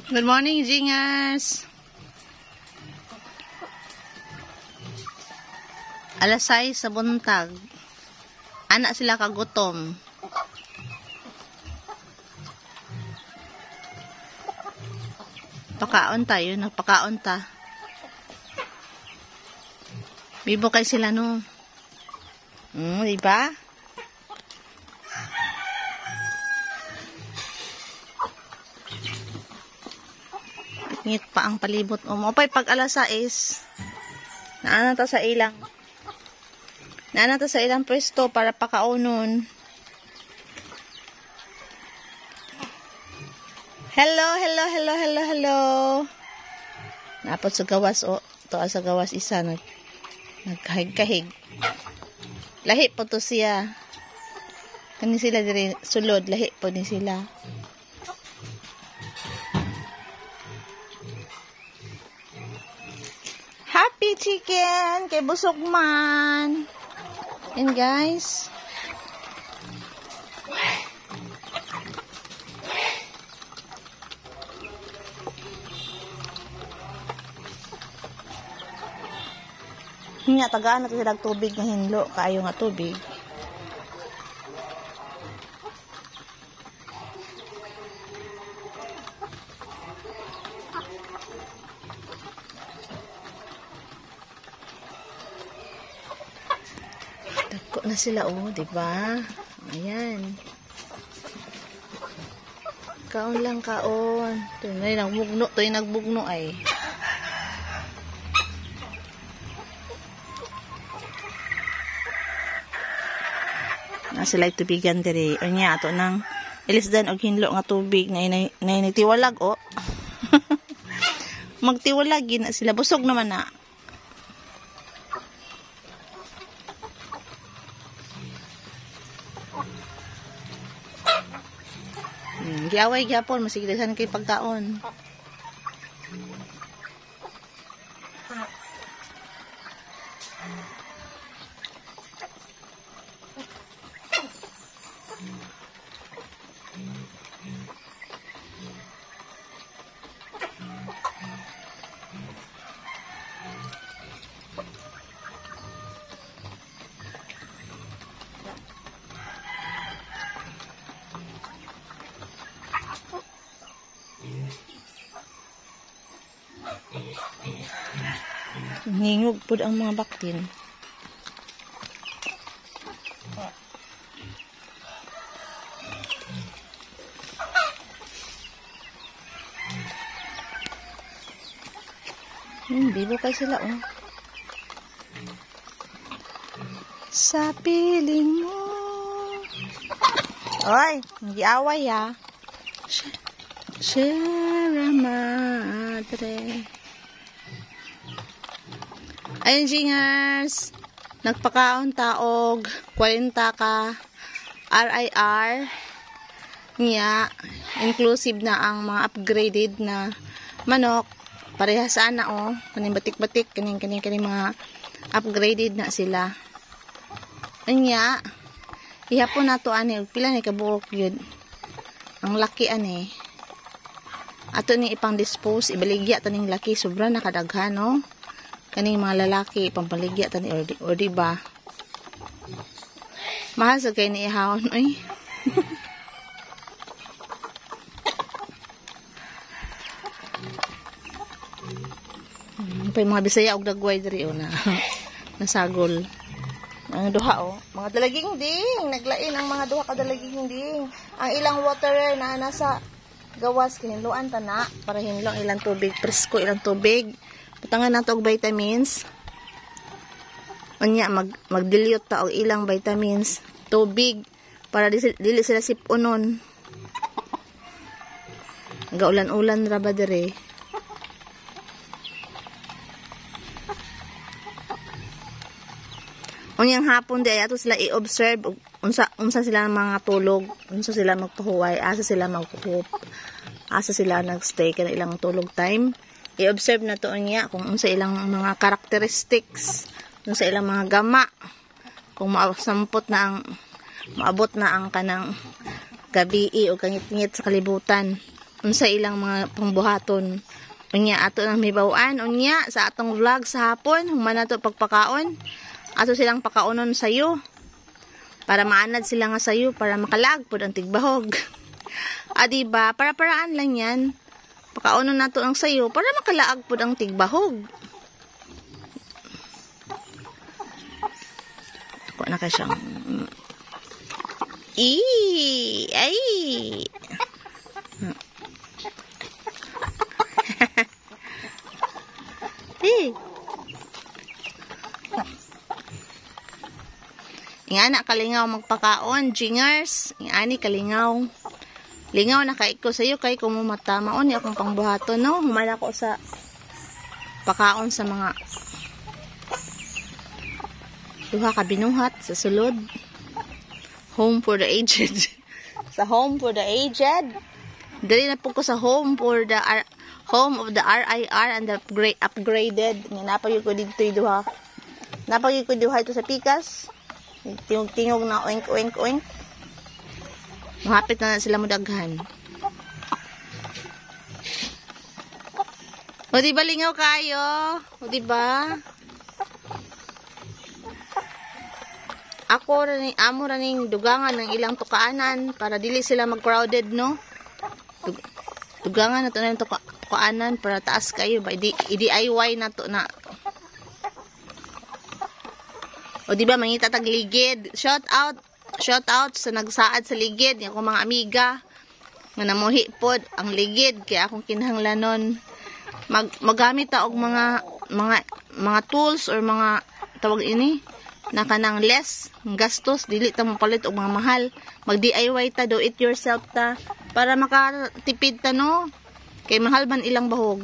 Good morning, Jingers. Alas 6 sa buntag. Anak sila kagutom. Pakaon tayo, nagpakaon ta. Bibo kay sila no. Diba? Ngit pa ang palibot mo. Mopay pag alas 6. Naanata sa ilang. Naanata sa ilang pwesto para pakaunon. Hello, hello, hello, hello, hello. Napot sa gawas o. To sa gawas isa nagkahig-kahig. Lahi po to siya. Kani sila diri sulod, lahi po ni sila. Happy chicken kay busog man. And guys, nga tagaan na to sila tubig nga hinlo, kaayo nga tubig. Dagko na sila di ba? Ayan. Kaon lang kaon. Tuloy nagbugno, nagbugno ay. Sila tubigan diri. O niya, ato nang ilisdan og hinlo nga tubig na nagtiwalag o. Magtiwalag na sila. Busog naman na. Giaway gyapon, masigdasan kay pagkaon. Ningog po ang mga baktin. Bibo kayo sila sa piling mo. Oy, hindi away Sierra Madre. Ayun, Jingers. Nagpakaon taog 40 ka RIR niya. Inclusive na ang mga upgraded na manok. Parehas ana kaning batik-batik, kaning mga upgraded na sila. Anya, ihapon nato ani og pila ni kabuok yun. Ang laki ani. Ato ni ipang dispose, ibaligya taning laki, sobra na kadaghan kaning mga lalaki pampaligya tani or diba. Mahal sa kay ni ihawon pa mga Bisaya og dagway diri na nasagol. Ang duha mga dalaging ding, naglain ang mga duha ka dalaging ding. Ang ilang waterer na nasa gawas kinluan ta na para hinlong ilang tubig, presko ilang tubig. Putangan nato og vitamins. Unya mag-dilute ta og ilang vitamins, tubig para dili sila sipunon. Gaulan-ulan ra ba dere. Unyang hapon di ato sila i-observe unsa sila mga tulog, unsa sila magpahuway, asa sila magpuhup, asa sila nagstay kana ilang tulog time. I-observe na to niya kung unsa ilang mga characteristics dun sa ilang mga gama. Kung maabot na ang kanang gabi o kangit-ngit sa kalibutan. Unsa ilang mga pangbuhaton. Unya ato nang mibawan. Unya sa atong vlog sa hapon, human nato pagpakaon. Ato silang pakaunon sayo. Para maanad sila nga sayo, para makalagpod ang tigbahog. Diba? Para-paraan lang yan. Pakaunon nato ang sayo, para makalaagpod ang tigbahog. Ako na ka siyang... Ay! Ingana kalingaw magpakaon, jingers. Ingani kalingaw. Lingaw na kay ko sayo kay kung matamaon ni akong pangbuhaton, no? Human ako sa pakaon sa mga duha ka binuhat sa sulod. Home for the aged. Sa home for the aged. Dali na po ko sa home for the home of the RIR and the upgraded. Nga napagyo ko dito duha. Napagyo ko duha ito sa pikas. Tingog na oink oink oink. Mahapit na sila mo daghan. O diba lingaw kayo? O diba? Amo raning dugangan ng ilang tukaanan para dili sila mag-crowded, no? Dugangan na to ng tukaanan para taas kayo ba? I-DIY na to na. O diba mangita tag ligid. Shout out sa nagsaad sa ligid ng akong mga amiga nga namuhi pod ang ligid kaya akong kinahanglanon magamit ta og mga tools or mga tawag ini na kanang less gastos, dili ta mapalit og mga mahal. Mag DIY ta, do it yourself ta para makatipid ta, no? Kay mahal man ilang bahog.